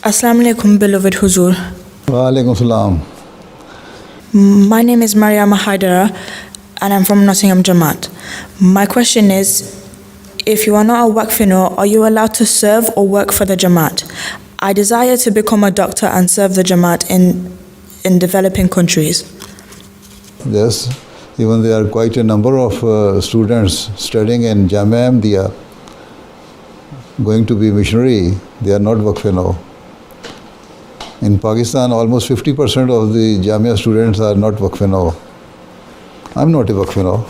Assalamu alaikum, beloved Huzur. Wa alaikum salam. My name is Maryam Haidara and I'm from Nottingham Jama'at. My question is, if you are not a Waqfino, are you allowed to serve or work for the Jama'at? I desire to become a doctor and serve the Jama'at in developing countries. Yes, even there are quite a number of students studying in Jama'at Ahmediyya, going to be missionary. They are not Waqfino. In Pakistan, almost 50% of the Jamia students are not Waqfino. I'm not a Waqfino.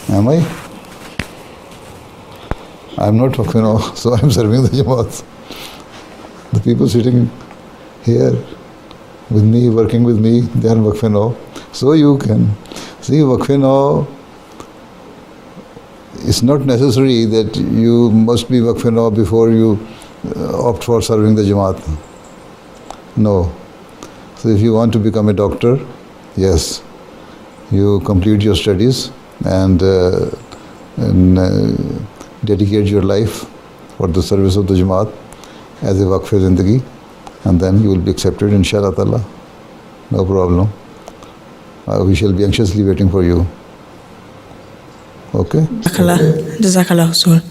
Am I? I'm not Waqfino, so I'm serving the Jamaat. The people sitting here with me, working with me, they are Waqfino. So you can see Waqfino. It's not necessary that you must be Waqfino before you opt for serving the Jamaat. No. So if you want to become a doctor, yes, you complete your studies and dedicate your life for the service of the Jamaat as a Waqf Zindagi, and then you will be accepted, inshallah ta'ala. No problem. We shall be anxiously waiting for you. Okay? Jazakallah Huzur.